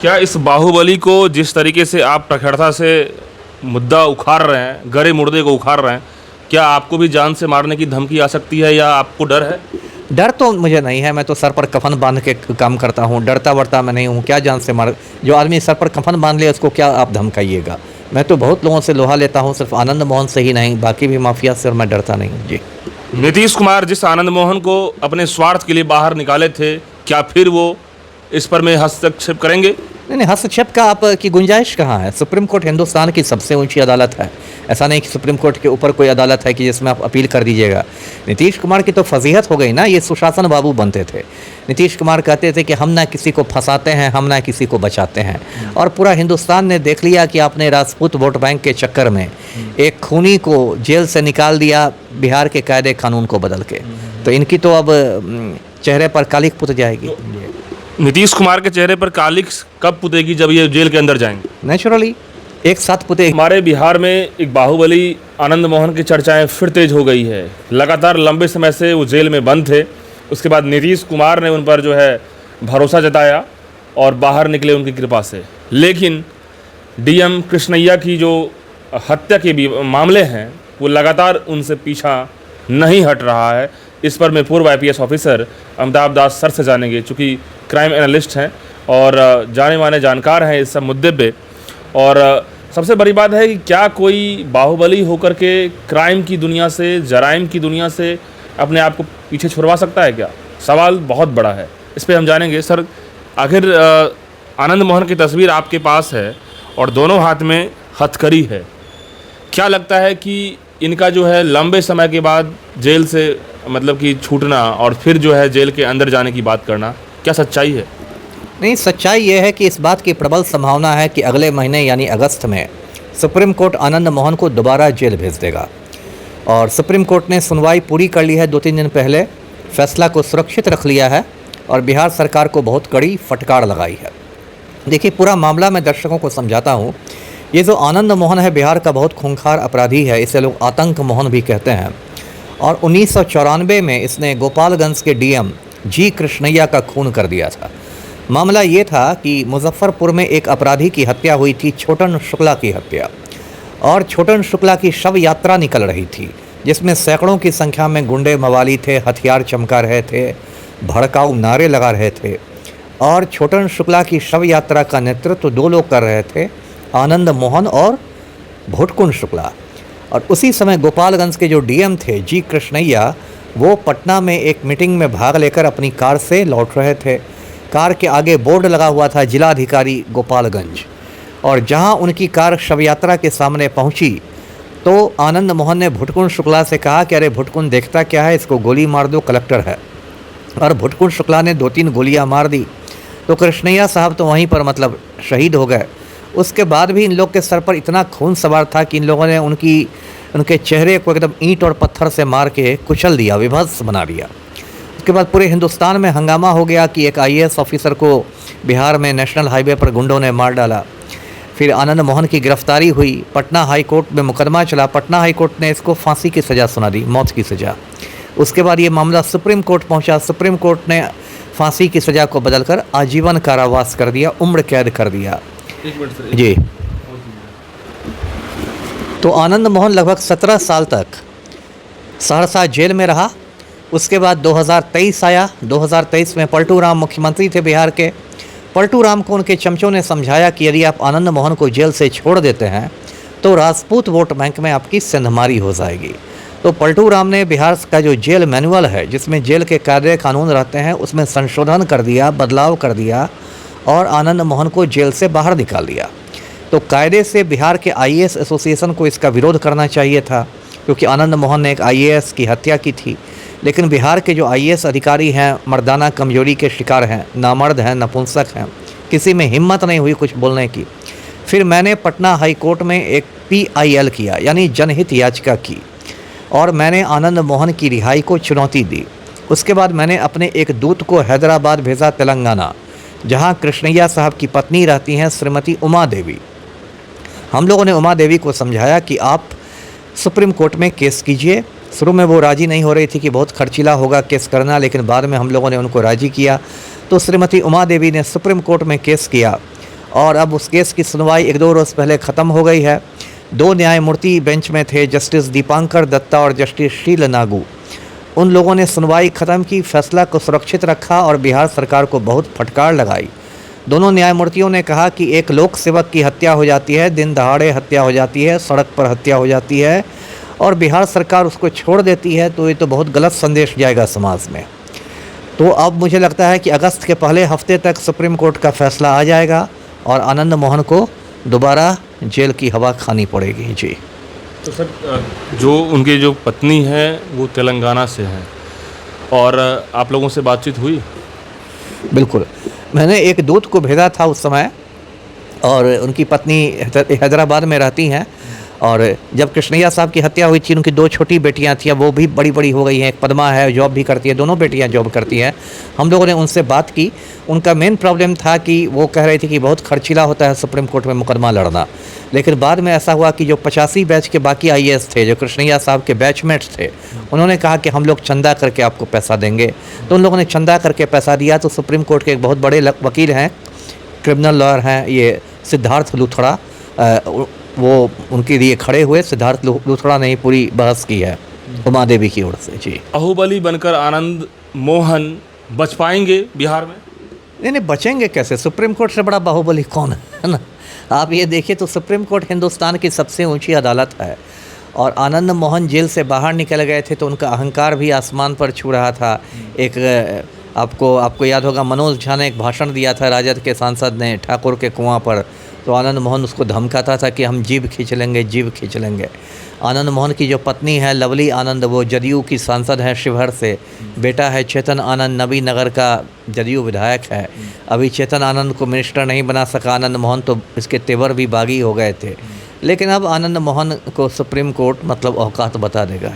क्या इस बाहुबली को जिस तरीके से आप प्रखरता से मुद्दा उखाड़ रहे हैं, गड़े मुर्दे को उखाड़ रहे हैं, क्या आपको भी जान से मारने की धमकी आ सकती है या आपको डर है? डर तो मुझे नहीं है। मैं तो सर पर कफन बांध के काम करता हूँ, डरता वरता मैं नहीं हूँ। क्या जान से मार, जो आदमी सर पर कफन बांध ले उसको क्या आप धमकाइएगा। मैं तो बहुत लोगों से लोहा लेता हूँ, सिर्फ आनंद मोहन से ही नहीं, बाकी भी माफिया से मैं डरता नहीं हूँ जी। नीतीश कुमार जिस आनंद मोहन को अपने स्वार्थ के लिए बाहर निकाले थे, क्या फिर वो इस पर में हस्तक्षेप करेंगे? नहीं, हस्तक्षेप का आपकी गुंजाइश कहाँ है। सुप्रीम कोर्ट हिंदुस्तान की सबसे ऊंची अदालत है। ऐसा नहीं कि सुप्रीम कोर्ट के ऊपर कोई अदालत है कि जिसमें आप अपील कर दीजिएगा। नीतीश कुमार की तो फजीहत हो गई ना, ये सुशासन बाबू बनते थे। नीतीश कुमार कहते थे कि हम ना किसी को फंसाते हैं, हम ना किसी को बचाते हैं। और पूरा हिंदुस्तान ने देख लिया कि आपने राजपूत वोट बैंक के चक्कर में एक खूनी को जेल से निकाल दिया, बिहार के कायदे कानून को बदल के। तो इनकी तो अब चेहरे पर कालिक पुत जाएगी। नीतीश कुमार के चेहरे पर कालिक कब पुतेगी? जब ये जेल के अंदर जाएंगे। नेचुरली एक साथ पुतेगी। हमारे बिहार में एक बाहुबली आनंद मोहन की चर्चाएं फिर तेज हो गई है। लगातार लंबे समय से वो जेल में बंद थे। उसके बाद नीतीश कुमार ने उन पर जो है भरोसा जताया और बाहर निकले उनकी कृपा से। लेकिन डीएम कृष्णैया की जो हत्या के भी मामले हैं वो लगातार उनसे पीछा नहीं हट रहा है। इस पर मैं पूर्व आईपीएस ऑफिसर अमिताभ दास सर से जानेंगे, चूँकि क्राइम एनालिस्ट हैं और जाने माने जानकार हैं इस सब मुद्दे पे। और सबसे बड़ी बात है कि क्या कोई बाहुबली होकर के क्राइम की दुनिया से, जराइम की दुनिया से अपने आप को पीछे छुड़वा सकता है क्या? सवाल बहुत बड़ा है, इस पे हम जानेंगे। सर, आखिर आनंद मोहन की तस्वीर आपके पास है और दोनों हाथ में हथकड़ी है। क्या लगता है कि इनका जो है लंबे समय के बाद जेल से मतलब कि छूटना और फिर जो है जेल के अंदर जाने की बात करना, क्या सच्चाई है? नहीं, सच्चाई ये है कि इस बात की प्रबल संभावना है कि अगले महीने यानी अगस्त में सुप्रीम कोर्ट आनंद मोहन को दोबारा जेल भेज देगा। और सुप्रीम कोर्ट ने सुनवाई पूरी कर ली है 2-3 दिन पहले, फैसला को सुरक्षित रख लिया है और बिहार सरकार को बहुत कड़ी फटकार लगाई है। देखिए, पूरा मामला मैं दर्शकों को समझाता हूँ। ये जो आनंद मोहन है बिहार का बहुत खूंखार अपराधी है, इसे लोग आतंक मोहन भी कहते हैं। और 1994 में इसने गोपालगंज के डीएम जी कृष्णैया का खून कर दिया था। मामला ये था कि मुजफ्फरपुर में एक अपराधी की हत्या हुई थी, छोटन शुक्ला की हत्या। और छोटन शुक्ला की शव यात्रा निकल रही थी जिसमें सैकड़ों की संख्या में गुंडे मवाली थे, हथियार चमका रहे थे, भड़काऊ नारे लगा रहे थे। और छोटन शुक्ला की शव यात्रा का नेतृत्व 2 लोग कर रहे थे, आनंद मोहन और भुटकुन शुक्ला। और उसी समय गोपालगंज के जो डीएम थे जी कृष्णैया, वो पटना में एक मीटिंग में भाग लेकर अपनी कार से लौट रहे थे। कार के आगे बोर्ड लगा हुआ था जिलाधिकारी गोपालगंज। और जहां उनकी कार शव यात्रा के सामने पहुंची तो आनंद मोहन ने भुटकुन शुक्ला से कहा कि अरे भुटकुन, देखता क्या है, इसको गोली मार दो, कलेक्टर है। और भुटकुन शुक्ला ने 2-3 गोलियां मार दी तो कृष्णैया साहब तो वहीं पर मतलब शहीद हो गए। उसके बाद भी इन लोग के सर पर इतना खून सवार था कि इन लोगों ने उनके चेहरे को एकदम ईंट और पत्थर से मार के कुचल दिया, विभत्स बना दिया। उसके बाद पूरे हिंदुस्तान में हंगामा हो गया कि एक आईएएस ऑफिसर को बिहार में नेशनल हाईवे पर गुंडों ने मार डाला। फिर आनंद मोहन की गिरफ्तारी हुई, पटना हाई कोर्ट में मुकदमा चला, पटना हाई कोर्ट ने इसको फांसी की सज़ा सुना दी, मौत की सज़ा। उसके बाद ये मामला सुप्रीम कोर्ट पहुंचा, सुप्रीम कोर्ट ने फांसी की सज़ा को बदलकर आजीवन कारावास कर दिया, उम्र कैद कर दिया। जी, तो आनंद मोहन लगभग 17 साल तक सहरसा जेल में रहा। उसके बाद 2023 आया। 2023 में पलटू राम मुख्यमंत्री थे बिहार के। पलटू राम को उनके चमचों ने समझाया कि यदि आप आनंद मोहन को जेल से छोड़ देते हैं तो राजपूत वोट बैंक में आपकी सेंधमारी हो जाएगी। तो पलटू राम ने बिहार का जो जेल मैनुअल है, जिसमें जेल के कायदे कानून रहते हैं, उसमें संशोधन कर दिया, बदलाव कर दिया और आनंद मोहन को जेल से बाहर निकाल दिया। तो कायदे से बिहार के आईएएस एसोसिएशन को इसका विरोध करना चाहिए था, क्योंकि आनंद मोहन ने एक आईएएस की हत्या की थी। लेकिन बिहार के जो आईएएस अधिकारी हैं मर्दाना कमजोरी के शिकार हैं, नामर्द हैं, नपुंसक हैं, किसी में हिम्मत नहीं हुई कुछ बोलने की। फिर मैंने पटना हाई कोर्ट में एक PIL किया, यानी जनहित याचिका की, और मैंने आनंद मोहन की रिहाई को चुनौती दी। उसके बाद मैंने अपने एक दूत को हैदराबाद भेजा, तेलंगाना, जहां कृष्णैया साहब की पत्नी रहती हैं, श्रीमती उमा देवी। हम लोगों ने उमा देवी को समझाया कि आप सुप्रीम कोर्ट में केस कीजिए। शुरू में वो राज़ी नहीं हो रही थी कि बहुत खर्चीला होगा केस करना, लेकिन बाद में हम लोगों ने उनको राज़ी किया। तो श्रीमती उमा देवी ने सुप्रीम कोर्ट में केस किया और अब उस केस की सुनवाई 1-2 रोज़ पहले ख़त्म हो गई है। 2 न्यायमूर्ति बेंच में थे, जस्टिस दीपांकर दत्ता और जस्टिस शील नागू। उन लोगों ने सुनवाई ख़त्म की, फैसला को सुरक्षित रखा और बिहार सरकार को बहुत फटकार लगाई। दोनों न्यायमूर्तियों ने कहा कि एक लोक सेवक की हत्या हो जाती है, दिन दहाड़े हत्या हो जाती है, सड़क पर हत्या हो जाती है और बिहार सरकार उसको छोड़ देती है, तो ये तो बहुत गलत संदेश जाएगा समाज में। तो अब मुझे लगता है कि अगस्त के पहले हफ्ते तक सुप्रीम कोर्ट का फैसला आ जाएगा और आनंद मोहन को दोबारा जेल की हवा खानी पड़ेगी। जी। तो सर, जो उनकी जो पत्नी है वो तेलंगाना से हैं और आप लोगों से बातचीत हुई? बिल्कुल, मैंने एक दूत को भेजा था उस समय और उनकी पत्नी हैदराबाद में रहती हैं और जब कृष्णैया साहब की हत्या हुई थी, उनकी 2 छोटी बेटियां थीं, वो भी बड़ी-बड़ी हो गई हैं। एक पद्मा है, जॉब भी करती है, दोनों बेटियां जॉब करती हैं। हम लोगों ने उनसे बात की। उनका मेन प्रॉब्लम था कि वो कह रही थी कि बहुत खर्चीला होता है सुप्रीम कोर्ट में मुकदमा लड़ना। लेकिन बाद में ऐसा हुआ कि जो 85 बैच के बाकी आईएएस थे, जो कृष्णैया साहब के बैचमेट्स थे, उन्होंने कहा कि हम लोग चंदा करके आपको पैसा देंगे। तो उन लोगों ने चंदा करके पैसा दिया। तो सुप्रीम कोर्ट के एक बहुत बड़े वकील हैं, क्रिमिनल लॉयर हैं, ये सिद्धार्थ लूथड़ा, वो उनके लिए खड़े हुए। सिद्धार्थ लूथड़ा ने ही पूरी बहस की है उमा देवी की ओर से। जी। बाहुबली बनकर आनंद मोहन बच पाएंगे बिहार में? नहीं, बचेंगे कैसे? सुप्रीम कोर्ट से बड़ा बाहुबली कौन है ना? आप ये देखिए तो सुप्रीम कोर्ट हिंदुस्तान की सबसे ऊंची अदालत है और आनंद मोहन जेल से बाहर निकल गए थे तो उनका अहंकार भी आसमान पर छू रहा था। एक आपको याद होगा, मनोज झा ने एक भाषण दिया था, राजद के सांसद ने, ठाकुर के कुआं पर। तो आनंद मोहन उसको धमकाता था कि हम जीभ खींच लेंगे, जीभ खींच लेंगे। आनंद मोहन की जो पत्नी है लवली आनंद, वो जदयू की सांसद है शिवहर से। बेटा है चेतन आनंद, नबी नगर का जदयू विधायक है। अभी चेतन आनंद को मिनिस्टर नहीं बना सका आनंद मोहन, तो इसके तेवर भी बागी हो गए थे। लेकिन अब आनंद मोहन को सुप्रीम कोर्ट मतलब औकात बता देगा।